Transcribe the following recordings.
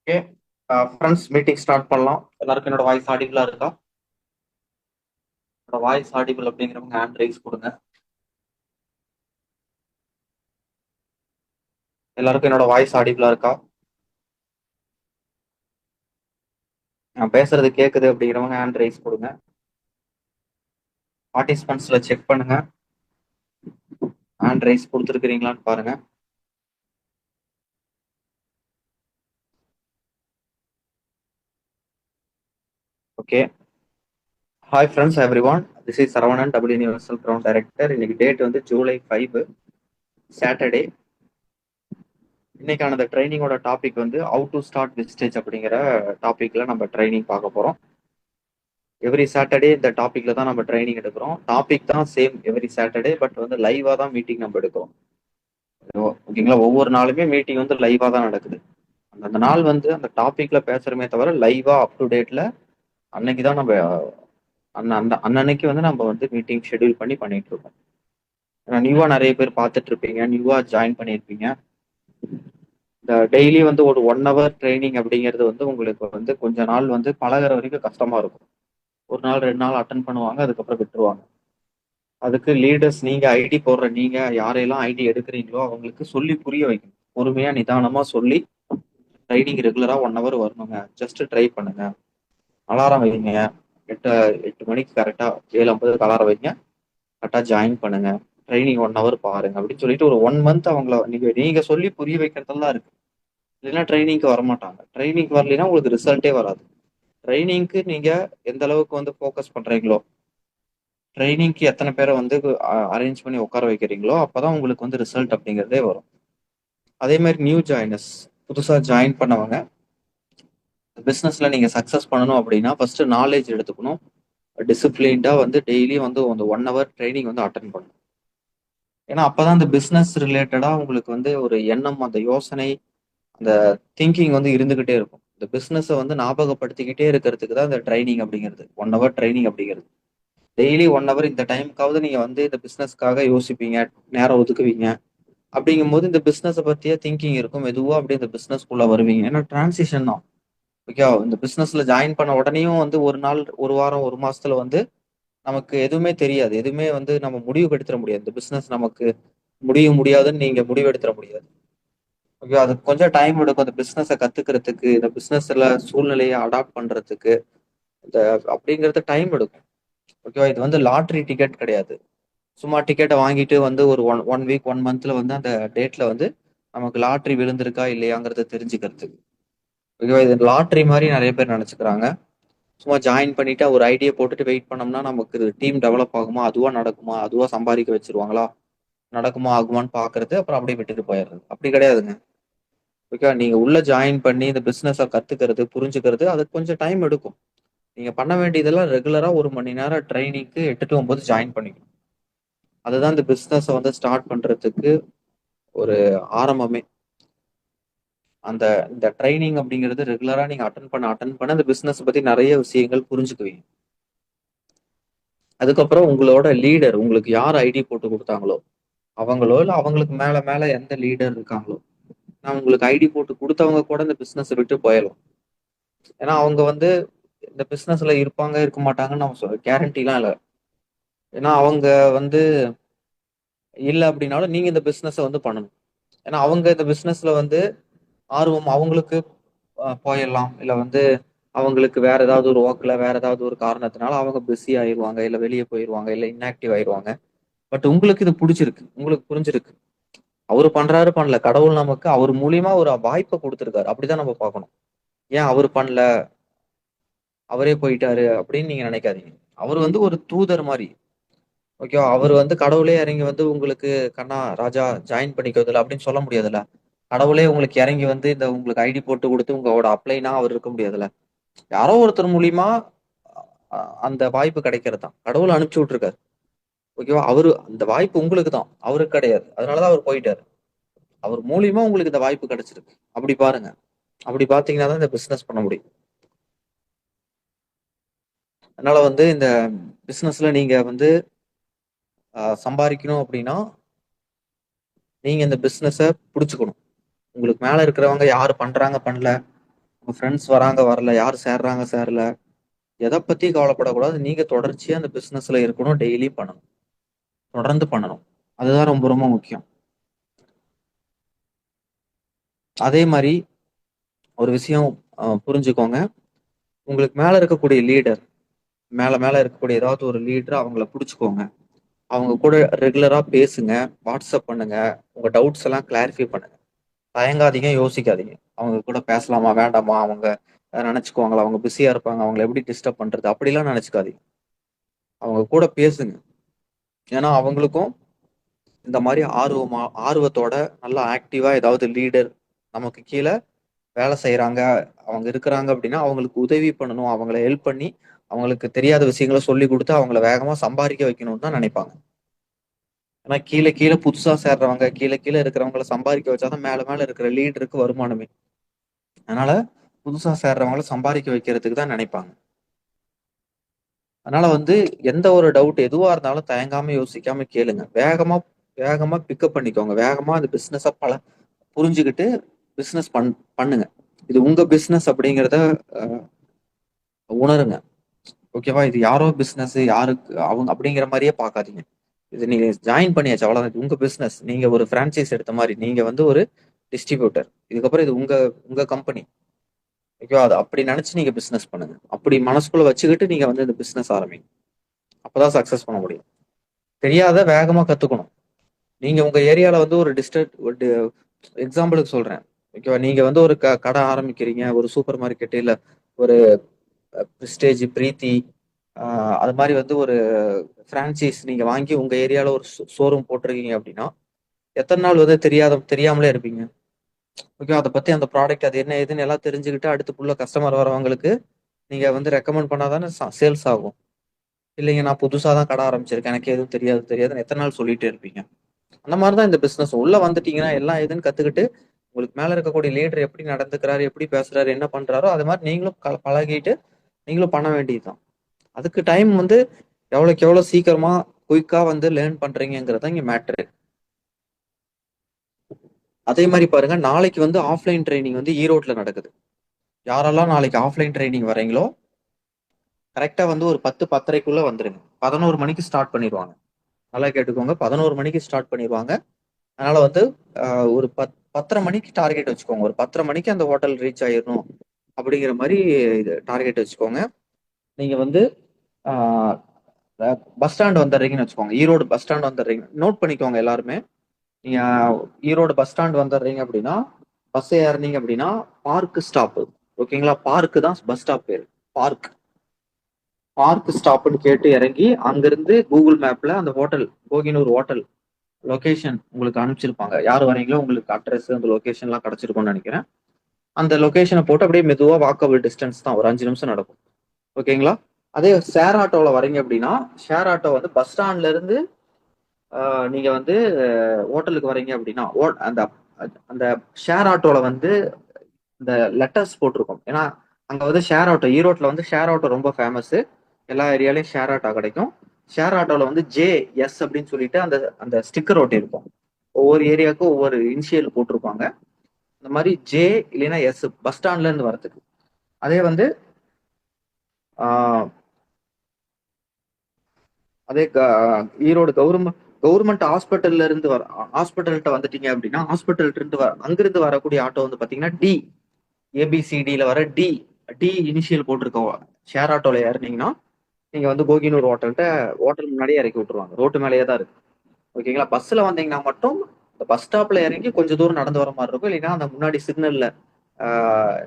Okay friends, meeting start பண்ணலாம். எல்லாருக்கும் என்னோட வாய்ஸ் ஆடிபிளா இருக்கா? என்னோட வாய்ஸ் ஆடிபிள் அப்படிங்கிறவங்க ஹேண்ட் ரைஸ் கொடுங்க. எல்லாருக்கும் என்னோட வாய்ஸ் ஆடிபிளா இருக்கா? நான் பேசுறது கேட்குது அப்படிங்கிறவங்க ஹேண்ட் ரைஸ் கொடுங்க. பார்ட்டிசிபென்ட்ஸ்ல செக் பண்ணுங்க, ஹேண்ட் ரைஸ் கொடுத்துருக்கிறீங்களான்னு பாருங்க. Okay. Hi friends, every one. This is Saravanan, double universal ground director. இன்னைக்கு டேட் வந்து ஜூலை 5, சாட்டர்டே. இன்னைக்கான ட்ரைனிங்கோட டாபிக் வந்து ஹவு டு ஸ்டார்ட் விஸ்டேஜ் அப்படிங்கிற டாபிக்ல நம்ம ட்ரைனிங் பார்க்க போறோம். எவ்ரி சாட்டர்டே இந்த டாபிக்ல தான் நம்ம ட்ரைனிங் எடுக்கிறோம். டாபிக் தான் சேம் எவ்ரி சாட்டர்டே, பட் வந்து லைவா தான் மீட்டிங் நம்ம எடுக்கிறோம். ஓகேங்களா? ஒவ்வொரு நாளுமே மீட்டிங் வந்து லைவா தான் நடக்குது. அந்த நாள் வந்து அந்த டாபிக்ல பேசுறமே தவிர லைவா அப் டு டேட்ல அன்னைக்கு தான் நம்ம அன்னன்னைக்கு வந்து நம்ம வந்து மீட்டிங் ஷெட்யூல் பண்ணி பண்ணிட்டு இருக்கோம். ஏன்னா நியூவா நிறைய பேர் பார்த்துட்டு இருப்பீங்க, நியூவா ஜாயின் பண்ணியிருப்பீங்க. இந்த டெய்லி வந்து ஒரு 1 ஹவர் ட்ரைனிங் அப்படிங்கிறது வந்து உங்களுக்கு வந்து கொஞ்ச நாள் வந்து பழகுற வரைக்கும் கஷ்டமா இருக்கும். ஒரு நாள் 2 நாள் அட்டன் பண்ணுவாங்க, அதுக்கப்புறம் விட்டுருவாங்க. அதுக்கு லீடர்ஸ், நீங்க ஐடி போடுற நீங்க யாரையெல்லாம் ஐடி எடுக்கிறீங்களோ அவங்களுக்கு சொல்லி புரிய வைக்கணும். பொறுமையா நிதானமா சொல்லி ட்ரைனிங் ரெகுலரா 1 ஹவர் வரணுங்க. ஜஸ்ட் ட்ரை பண்ணுங்க. அலாரம் வைங்க. 8 மணிக்கு கரெக்டா 7:50 அலாரம் வைங்க. கரெக்டா ஜாயின் பண்ணுங்க. ட்ரைனிங் 1 ஹவர் பாருங்க அப்படின்னு சொல்லிட்டு ஒரு 1 மந்த் அவங்கள நீங்க நீங்க சொல்லி புரிய வைக்கிறதெல்லாம் இருக்கு. இல்லைன்னா ட்ரைனிங்க்கு வரமாட்டாங்க. ட்ரைனிங்க்கு வரலைன்னா உங்களுக்கு ரிசல்ட்டே வராது. ட்ரைனிங்க்கு நீங்க எந்த அளவுக்கு வந்து ஃபோக்கஸ் பண்றீங்களோ, ட்ரைனிங்க்கு எத்தனை பேரை வந்து அரேஞ்ச் பண்ணி உட்கார வைக்கிறீங்களோ அப்பதான் உங்களுக்கு வந்து ரிசல்ட் அப்படிங்கிறதே வரும். அதே மாதிரி நியூ ஜாயினர்ஸ், புதுசா ஜாயின் பண்ணவங்க, பிசினஸ்ல நீங்க சக்சஸ் பண்ணணும் அப்படின்னா ஃபர்ஸ்ட் நாலேஜ் எடுத்துக்கணும். டிசிப்ளின்டா வந்து டெய்லி வந்து அந்த 1 ஹவர் ட்ரைனிங் வந்து அட்டன் பண்ணணும். ஏன்னா அப்பதான் அந்த பிசினஸ் ரிலேட்டடா உங்களுக்கு வந்து ஒரு எண்ணம், அந்த யோசனை, அந்த திங்கிங் வந்து இருந்துகிட்டே இருக்கும். இந்த பிசினஸை வந்து ஞாபகப்படுத்திக்கிட்டே இருக்கிறதுக்கு தான் இந்த ட்ரைனிங் அப்படிங்கிறது, 1 ஹவர் ட்ரைனிங் அப்படிங்கிறது. டெய்லி 1 ஹவர் இந்த டைமுக்காவது நீங்க வந்து இந்த பிசினஸ்க்காக யோசிப்பீங்க, நேரம் ஒதுக்குவீங்க. அப்படிங்கும்போது இந்த பிசினஸை பத்தியே திங்கிங் இருக்கும். மெதுவா அப்படியே இந்த பிசினஸ்க்குள்ள வருவீங்க. ஏன்னா டிரான்சிஷன் தான். ஓகே, இந்த பிசினஸ்ல ஜாயின் பண்ண உடனேயும் வந்து ஒரு நாள், ஒரு வாரம், ஒரு மாசத்துல வந்து நமக்கு எதுவுமே தெரியாது. எதுவுமே வந்து நம்ம முடிவு எடுத்துட முடியாது. இந்த பிசினஸ் நமக்கு முடியாதுன்னு நீங்க முடிவு எடுத்துட முடியாது. ஓகே, அது கொஞ்சம் டைம் எடுக்கும். அந்த பிசினஸை கத்துக்கிறதுக்கு, இந்த பிசினஸ்ல சூழ்நிலையை அடாப்ட் பண்றதுக்கு, இந்த அப்படிங்கிறது டைம் எடுக்கும். ஓகேவா? இது வந்து லாட்ரி டிக்கெட் கிடையாது. சும்மா டிக்கெட்டை வாங்கிட்டு வந்து ஒரு ஒன் வீக் 1 மந்த்ல வந்து அந்த டேட்ல வந்து நமக்கு லாட்ரி விழுந்திருக்கா இல்லையாங்கிறத தெரிஞ்சுக்கிறதுக்கு. ஓகேவா? இது லாட்ரி மாதிரி நிறைய பேர் நினைச்சுக்கிறாங்க. சும்மா ஜாயின் பண்ணிட்டு ஒரு ஐடியா போட்டுட்டு வெயிட் பண்ணோம்னா நமக்கு டீம் டெவலப் ஆகுமா, அதுவா நடக்குமா, அதுவா சம்பாதிக்க வச்சிருவாங்களா, நடக்குமா ஆகுமான்னு பாக்குறது, அப்புறம் அப்படியே விட்டுட்டு போயிடுறது. அப்படி கிடையாதுங்க. ஓகே, நீங்க உள்ள ஜாயின் பண்ணி இந்த பிசினஸை கத்துக்கிறது, புரிஞ்சுக்கிறது, அதுக்கு கொஞ்சம் டைம் எடுக்கும். நீங்க பண்ண வேண்டியதெல்லாம் ரெகுலரா 1 மணி நேரம் ட்ரைனிங்க்கு 8 to 9 ஜாயின் பண்ணிக்கணும். அதுதான் இந்த பிசினஸை வந்து ஸ்டார்ட் பண்றதுக்கு ஒரு ஆரம்பமே. அந்த இந்த ட்ரைனிங் அப்படிங்கிறது ரெகுலரா நீங்க அட்டன் பண்ண அந்த பிசினஸ் பத்தி நிறைய விஷயங்கள் புரிஞ்சுக்குவீங்க. அதுக்கப்புறம் உங்களோட லீடர், உங்களுக்கு யார் ஐடி போட்டு கொடுத்தாங்களோ அவங்களோ, இல்ல அவங்களுக்கு மேல மேல எந்த லீடர் இருக்காங்களோ, நான் உங்களுக்கு ஐடி போட்டு கொடுத்தவங்க கூட இந்த பிசினஸ் விட்டு போயிடலாம். ஏன்னா அவங்க வந்து இந்த பிசினஸ்ல இருப்பாங்க இருக்க மாட்டாங்கன்னு நம்ம கேரண்டிலாம் இல்லை. ஏன்னா அவங்க வந்து இல்லை அப்படின்னாலும் நீங்க இந்த பிசினஸை வந்து பண்ணணும். ஏன்னா அவங்க இந்த பிசினஸ்ல வந்து ஆர்வம் அவங்களுக்கு போயிடலாம், இல்லை வந்து அவங்களுக்கு வேற ஏதாவது ஒரு ஒர்க்ல வேற ஏதாவது ஒரு காரணத்தினால அவங்க பிஸி ஆயிடுவாங்க, இல்லை வெளியே போயிடுவாங்க, இல்லை இன்ஆக்டிவ் ஆயிடுவாங்க. பட் உங்களுக்கு இது பிடிச்சிருக்கு, உங்களுக்கு புரிஞ்சிருக்கு. அவரு பண்றாரு பண்ணல, கடவுள் நமக்கு அவர் மூலியமா ஒரு வாய்ப்பை கொடுத்துருக்காரு. அப்படிதான் நம்ம பார்க்கணும். ஏன் அவர் பண்ணல, அவரே போயிட்டாரு அப்படின்னு நீங்க நினைக்காதீங்க. அவர் வந்து ஒரு தூதர் மாதிரி. ஓகேவா? அவர் வந்து கடவுளே இறங்கி வந்து உங்களுக்கு கண்ணா ராஜா ஜாயின் பண்ணிக்கிறதுல அப்படின்னு சொல்ல முடியாதுல்ல. கடவுளே உங்களுக்கு இறங்கி வந்து இந்த உங்களுக்கு ஐடி போட்டு கொடுத்து உங்களோட அப்ளைனா அவர் இருக்க முடியாதுல்ல. யாரோ ஒருத்தர் மூலியமா அந்த வாய்ப்பு கிடைக்கிறது தான். கடவுள் அனுப்பிச்சு விட்டுருக்காரு. ஓகேவா? அவரு அந்த வாய்ப்பு உங்களுக்கு தான், அவருக்கு கிடையாது. அதனாலதான் அவர் போயிட்டாரு. அவர் மூலியமா உங்களுக்கு இந்த வாய்ப்பு கிடைச்சிருக்கு. அப்படி பாருங்க. அப்படி பாத்தீங்கன்னா தான் இந்த பிசினஸ் பண்ண முடியும். அதனால வந்து இந்த பிசினஸ்ல நீங்க வந்து சம்பாதிக்கணும் அப்படின்னா நீங்க இந்த பிசினஸ புடிச்சுக்கணும். உங்களுக்கு மேல இருக்கிறவங்க யாரு பண்றாங்க பண்ணல, உங்க ஃப்ரெண்ட்ஸ் வராங்க வரல, யார் சேர்றாங்க சேரல, எதை பத்தி கவலைப்படக்கூடாது. நீங்க தொடர்ச்சியா அந்த பிசினஸ்ல இருக்கணும், டெய்லி பண்ணணும், தொடர்ந்து பண்ணணும். அதுதான் ரொம்ப ரொம்ப முக்கியம். அதே மாதிரி ஒரு விஷயம் புரிஞ்சுக்கோங்க. உங்களுக்கு மேல இருக்கக்கூடிய லீடர், மேல மேல இருக்கக்கூடிய ஏதாவது ஒரு லீடர், அவங்கள புடிச்சுக்கோங்க. அவங்க கூட ரெகுலரா பேசுங்க, வாட்ஸ்அப் பண்ணுங்க, உங்க டவுட்ஸ் எல்லாம் கிளாரிஃபை பண்ணுங்க. தயங்காதீங்க, யோசிக்காதீங்க. அவங்க கூட பேசலாமா வேண்டாமா, அவங்க நினைச்சுக்குவாங்களா, அவங்க பிஸியா இருப்பாங்க, அவங்களை எப்படி டிஸ்டர்ப் பண்றது, அப்படிலாம் நினைச்சுக்காதீங்க. அவங்க கூட பேசுங்க. ஏன்னா அவங்களுக்கும் இந்த மாதிரி ஆர்வத்தோட நல்லா ஆக்டிவா ஏதாவது லீடர் நமக்கு கீழே வேலை செய்யறாங்க, அவங்க இருக்கிறாங்க அப்படின்னா அவங்களுக்கு உதவி பண்ணணும், அவங்கள ஹெல்ப் பண்ணி அவங்களுக்கு தெரியாத விஷயங்களை சொல்லி கொடுத்து அவங்கள வேகமா சம்பாதிக்க வைக்கணும்னு தான் நினைப்பாங்க. ஏன்னா கீழே கீழே புதுசா சேர்றவங்க, கீழே கீழே இருக்கிறவங்கள சம்பாதிக்க வச்சாதான் மேல மேல இருக்கிற லீடருக்கு வருமானமே. அதனால புதுசா சேர்றவங்கள சம்பாதிக்க வைக்கிறதுக்கு தான் நினைப்பாங்க. அதனால வந்து எந்த ஒரு டவுட் எதுவா இருந்தாலும் தயங்காம யோசிக்காம கேளுங்க. வேகமா வேகமா பிக்கப் பண்ணிக்கோங்க. வேகமா அந்த பிசினஸ புரிஞ்சுக்கிட்டு பிசினஸ் பண்ணுங்க. இது உங்க பிசினஸ் அப்படிங்கிறத உணருங்க. ஓகேவா? இது யாரோ பிசினஸ், யாருக்கு அவங்க அப்படிங்கிற மாதிரியே பார்க்காதீங்க. இது நீங்க ஜாயின் பண்ணியாச்சு, அவ்வளவுதான். இது உங்க பிசினஸ். நீங்க ஒரு பிரான்ச்சைஸ் எடுத்த மாதிரி, நீங்க வந்து ஒரு டிஸ்ட்ரிபியூட்டர். இதுக்கப்புறம் இது உங்க உங்க கம்பெனி. ஓகேவா? அது அப்படி நினைச்சு நீங்க பிசினஸ் பண்ணுங்க. அப்படி மனசுக்குள்ள வச்சுக்கிட்டு நீங்க வந்து இந்த பிசினஸ் ஆரம்பிங்க. அப்பதான் சக்சஸ் பண்ண முடியும். தெரியாத வேகமா கத்துக்கணும். நீங்க உங்க ஏரியால வந்து ஒரு எக்ஸாம்பிளுக்கு சொல்றேன். ஓகேவா? நீங்க வந்து ஒரு கடை ஆரம்பிக்கிறீங்க, ஒரு சூப்பர் மார்க்கெட் இல்ல ஒரு பிரிஸ்டேஜ், பிரீத்தி, அது மாதிரி வந்து ஒரு பிரான்ச்சைஸ் நீங்க வாங்கி உங்க ஏரியால ஒரு ஷோரூம் போட்டிருக்கீங்க அப்படின்னா எத்தனை நாள் வந்து தெரியாமலே இருப்பீங்க. ஓகே, அதை பத்தி அந்த ப்ராடக்ட் அது என்ன ஏதுன்னு எல்லாம் தெரிஞ்சுக்கிட்டு அடுத்துக்குள்ள கஸ்டமர் வரவங்களுக்கு நீங்க வந்து ரெக்கமெண்ட் பண்ணாதானே சேல்ஸ் ஆகும். இல்லைங்க, நான் புதுசா தான் கடை ஆரம்பிச்சிருக்கேன், எனக்கு எதுவும் தெரியாதுன்னு எத்தனை நாள் சொல்லிட்டே இருப்பீங்க. அந்த மாதிரிதான் இந்த பிசினஸ். உள்ள வந்துட்டீங்கன்னா எல்லாம் எதுன்னு கத்துக்கிட்டு உங்களுக்கு மேல இருக்கக்கூடிய லீடர் எப்படி நடந்துக்கிறாரு, எப்படி பேசுறாரு, என்ன பண்றாரோ அது மாதிரி நீங்களும் பழகிட்டு நீங்களும் பண்ண வேண்டியதுதான். அதுக்கு டைம் வந்து எவ்வளவுக்கு எவ்வளவு சீக்கிரமா குயிக்கா வந்து லேர்ன் பண்றீங்கிறத இங்க மேட்ரு. அதே மாதிரி பாருங்க, நாளைக்கு வந்து ஆஃப்லைன் ட்ரைனிங் வந்து ஈரோட்ல நடக்குது. யாரெல்லாம் நாளைக்கு ஆஃப்லைன் ட்ரைனிங் வரீங்களோ கரெக்டா வந்து ஒரு 10-10:30க்குள்ள வந்துருங்க. 11 மணிக்கு ஸ்டார்ட் பண்ணிடுவாங்க. நல்லா கேட்டுக்கோங்க, 11 மணிக்கு ஸ்டார்ட் பண்ணிடுவாங்க. அதனால வந்து ஒரு 10:30 மணிக்கு டார்கெட் வச்சுக்கோங்க. ஒரு 10:30 மணிக்கு அந்த ஹோட்டல் ரீச் ஆயிடணும் அப்படிங்கிற மாதிரி டார்கெட் வச்சுக்கோங்க. நீங்க வந்து பஸ் ஸ்டாண்ட் வந்துடுறீங்கன்னு வச்சுக்கோங்க. ஈரோடு பஸ் ஸ்டாண்ட் வந்துடுறீங்க, நோட் பண்ணிக்கோங்க எல்லாருமே. நீங்க ஈரோடு பஸ் ஸ்டாண்ட் வந்துடுறீங்க அப்படின்னா பஸ் ஏறினீங்க அப்படின்னா பார்க் ஸ்டாப். ஓகேங்களா? பார்க்கு தான் பஸ் ஸ்டாப் பேரு. பார்க் பார்க் ஸ்டாப்னு கேட்டு இறங்கி அங்கிருந்து கூகுள் மேப்ல அந்த ஹோட்டல், கோகினூர் ஹோட்டல் லொகேஷன் உங்களுக்கு அனுப்பிச்சிருப்பாங்க. யார் வரீங்களோ உங்களுக்கு அட்ரஸ், அந்த லொகேஷன் எல்லாம் கிடைச்சிருக்கும்னு நினைக்கிறேன். அந்த லொகேஷனை போட்டு அப்படியே மெதுவா வாக்கபிள் டிஸ்டன்ஸ் தான், ஒரு 5 நிமிஷம் நடக்கும். ஓகேங்களா? அதே ஷேர் ஆட்டோல வரீங்க அப்படின்னா ஷேர் ஆட்டோ வந்து பஸ் ஸ்டாண்ட்ல இருந்து நீங்க வந்து ஹோட்டலுக்கு வரீங்க அப்படின்னா அந்த அந்த ஷேர் ஆட்டோல வந்து இந்த லெட்டர்ஸ் போட்டிருக்கோம். ஏன்னா அங்க வந்து ஷேர் ஆட்டோ, ஈரோட்ல வந்து ஷேர் ஆட்டோ ரொம்ப ஃபேமஸ். எல்லா ஏரியாலையும் ஷேர் ஆட்டோ கிடைக்கும். ஷேர் ஆட்டோல வந்து JS அப்படின்னு சொல்லிட்டு அந்த அந்த ஸ்டிக்கர் ஒட்டி இருக்கும். ஒவ்வொரு ஏரியாவுக்கும் ஒவ்வொரு இனிஷியல் போட்டிருப்பாங்க. இந்த மாதிரி ஜே இல்லைன்னா எஸ், பஸ் ஸ்டாண்ட்ல இருந்து வரதுக்கு. அதே வந்து அதே ஈரோடு கவர்மெண்ட் ஹாஸ்பிட்டல்ல இருந்து ஹாஸ்பிட்டல்கிட்ட வந்துட்டீங்க அப்படின்னா ஹாஸ்பிட்டல் இருந்து அங்கிருந்து வரக்கூடிய ஆட்டோ வந்து பாத்தீங்கன்னா ABCDல வர டி இனிஷியல் போட்டிருக்கோம். ஷேர் ஆட்டோல ஏறினீங்கன்னா நீங்க வந்து கோகினூர் ஹோட்டல் முன்னாடியே இறக்கி விட்டுருவாங்க. ரோட்டு மேலேயே தான் இருக்கு. ஓகேங்களா? பஸ்ல வந்தீங்கன்னா மட்டும் இந்த பஸ் ஸ்டாப்ல இறங்கி கொஞ்சம் தூரம் நடந்து வர மாதிரி இருக்கும். இல்லைன்னா அந்த முன்னாடி சிக்னல்ல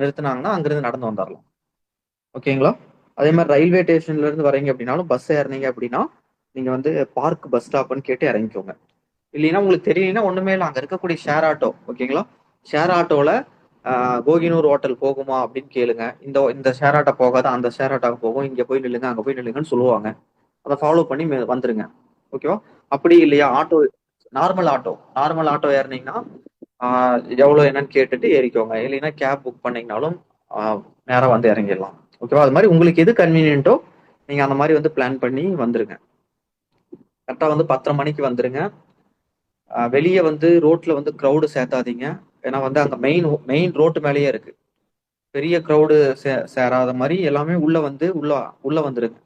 நிறுத்தினாங்கன்னா அங்கிருந்து நடந்து வந்துடலாம். ஓகேங்களா? அதே மாதிரி ரயில்வே ஸ்டேஷன்ல இருந்து வரீங்க அப்படின்னாலும் பஸ் ஏறினீங்க அப்படின்னா நீங்க வந்து பார்க் பஸ் ஸ்டாப்னு கேட்டு இறங்கிக்கோங்க. இல்லைன்னா உங்களுக்கு தெரியலன்னா ஒண்ணுமே இல்லை, அங்க இருக்கக்கூடிய ஷேர் ஆட்டோ. ஓகேங்களா? ஷேர் ஆட்டோல கோகினூர் ஹோட்டல் போகுமா அப்படின்னு கேளுங்க. இந்த இந்த ஷேர் ஆட்டோ போகாத, அந்த ஷேர் ஆட்டோக்கு போகும், இங்க போய் நில்லுங்க, அங்க போய் நில்லுங்கன்னு சொல்லுவாங்க. அதை ஃபாலோ பண்ணி வந்துருங்க. ஓகேவா? அப்படி இல்லையா ஆட்டோ, நார்மல் ஆட்டோ ஏறினீங்கன்னா எவ்வளவு என்னன்னு கேட்டுட்டு ஏறிக்கோங்க. இல்லைன்னா கேப் புக் பண்ணீங்கனாலும் நேரம் வந்து இறங்கிடலாம். ஓகேவா? அது மாதிரி உங்களுக்கு எது கன்வீனியன்ட்டோ நீங்க அந்த மாதிரி வந்து பிளான் பண்ணி வந்துருங்க. கரெக்டா வந்து 10:30 மணிக்கு வந்துருங்க. வெளியே வந்து ரோட்ல வந்து க்ரௌடு சேர்த்தாதீங்க. ஏன்னா வந்து அங்க மெயின் ரோட்டு மேலேயே இருக்கு. பெரிய க்ரௌடு சேராத மாதிரி எல்லாமே உள்ள வந்துருங்க.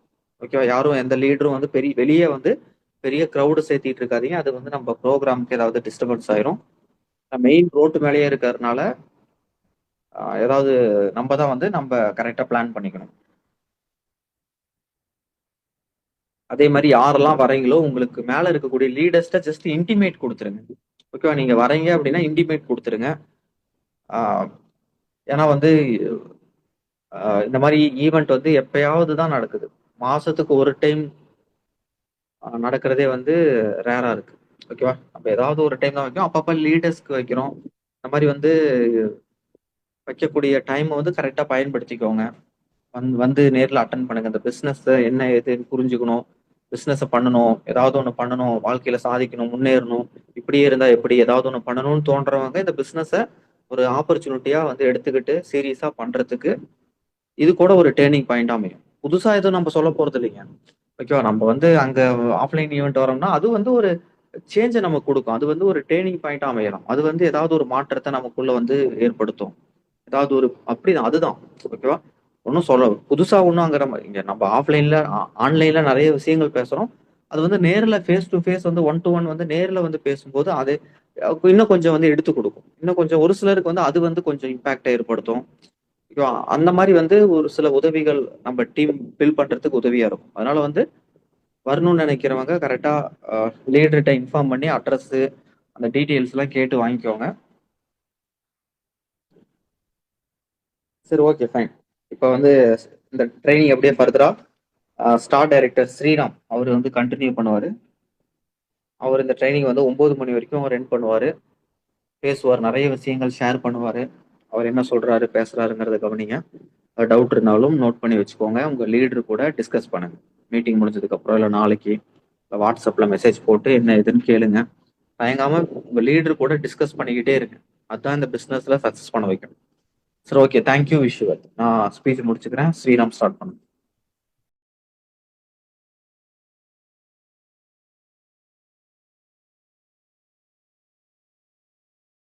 ஓகேவா? யாரும் எந்த லீடரும் வந்து வெளியே வந்து பெரிய க்ரௌடு சேர்த்திட்டு இருக்காதீங்க. அது வந்து நம்ம ப்ரோக்ராமுக்கு ஏதாவது டிஸ்டர்பன்ஸ் ஆயிரும். மெயின் ரோட்டு மேலேயே இருக்கிறதுனால ஏதாவது நம்ம தான் வந்து நம்ம கரெக்டா பிளான் பண்ணிக்கணும். அதே மாதிரி யாரெல்லாம் வரீங்களோ உங்களுக்கு மேல இருக்கக்கூடிய லீடர்ஸ்ட ஜஸ்ட் இன்டிமேட் கொடுத்துருங்க. ஓகேவா? நீங்க வரீங்க அப்படின்னா இன்டிமேட் கொடுத்துருங்க. ஏன்னா வந்து இந்த மாதிரி ஈவெண்ட் வந்து எப்பயாவது தான் நடக்குது. மாசத்துக்கு ஒரு டைம் நடக்கிறதே வந்து ரேரா இருக்கு. ஓகேவா? நம்ம ஏதாவது ஒரு டைம் தான் வைக்கிறோம். அப்பப்ப லீடர்ஸ்க்கு வைக்கிறோம். இந்த மாதிரி வந்து வைக்கக்கூடிய டைம் வந்து கரெக்டா பயன்படுத்திக்கோங்க. வந்து நேர்ல அட்டன் பண்ணுங்க. இந்த பிசினஸ் என்ன ஏதுன்னு புரிஞ்சுக்கணும். பிசினஸ் பண்ணணும், ஏதாவது ஒண்ணு பண்ணணும், வாழ்க்கையில சாதிக்கணும், முன்னேறணும், இப்படியே இருந்தா எப்படி, ஏதாவது ஒண்ணு பண்ணணும்னு தோன்றவங்க இந்த பிசினஸ ஒரு ஆப்பர்ச்சுனிட்டியா வந்து எடுத்துக்கிட்டு சீரியஸா பண்றதுக்கு இது கூட ஒரு டேர்னிங் பாயிண்ட் அமையும். புதுசா எதுவும் நம்ம சொல்ல போறது இல்லைங்க. ஓகேவா? நம்ம வந்து அங்க ஆஃப்லைன் ஈவெண்ட் வரோம்னா அது வந்து ஒரு சேஞ்சை நமக்கு கொடுக்கும். அது வந்து ஒரு டேர்னிங் பாயிண்டா அமையலாம். அது வந்து ஏதாவது ஒரு மாற்றத்தை நமக்குள்ள வந்து ஏற்படுத்தும். ஏதாவது ஒரு அப்படிதான் அதுதான். ஓகேவா? ஒன்றும் சொல்ல புதுசா ஒன்றும் அங்க இங்க நம்ம ஆன்லைன்ல நிறைய விஷயங்கள் பேசுறோம். அது வந்து நேர்ல ஃபேஸ் டு ஃபேஸ் வந்து ஒன் டு ஒன் வந்து நேர்ல வந்து பேசும்போது அது இன்னும் கொஞ்சம் வந்து எடுத்து கொடுக்கும். இன்னும் கொஞ்சம் ஒரு சிலருக்கு வந்து அது வந்து கொஞ்சம் இம்பாக்டை ஏற்படுத்தும். ஓகேவா? அந்த மாதிரி வந்து ஒரு சில உதவிகள் நம்ம டீம் பில்ட் பண்றதுக்கு உதவியா இருக்கும். அதனால வந்து வரணும்னு நினைக்கிறவங்க கரெக்டா லீடர்கிட்ட இன்ஃபார்ம் பண்ணி அட்ரஸ் அந்த டீட்டெயில்ஸ் எல்லாம் கேட்டு வாங்கிக்கோங்க. சரி, ஓகே, ஃபைன். இப்போ வந்து இந்த ட்ரைனிங் அப்படியே ஃபர்தரா ஸ்டார் டைரக்டர் ஸ்ரீராம் அவர் வந்து கண்டினியூ பண்ணுவார். அவர் இந்த ட்ரைனிங் வந்து 9 மணி வரைக்கும் ரன் பண்ணுவார். பேசுவார், நிறைய விஷயங்கள் ஷேர் பண்ணுவார். அவர் என்ன சொல்றாரு பேசுறாருங்கிறத கவனிங்க. டவுட் இருந்தாலும் நோட் பண்ணி வச்சுக்கோங்க. உங்கள் லீடர் கூட டிஸ்கஸ் பண்ணுங்க. மீட்டிங் முடிஞ்சதுக்கப்புறம் இல்லை நாளைக்கு இல்லை வாட்ஸ்அப்பில் மெசேஜ் போட்டு என்ன ஏதுன்னு கேளுங்க. தயங்காம உங்கள் லீடர் கூட டிஸ்கஸ் பண்ணிக்கிட்டே இருக்கு. அதுதான் இந்த பிஸ்னஸில் சக்ஸஸ் பண்ண வைக்கும். சரி, ஓகே, தேங்க்யூ, விஷுவல். நான் ஸ்பீச் முடிச்சுக்கிறேன். ஸ்ரீராம் ஸ்டார்ட் பண்ணுங்க.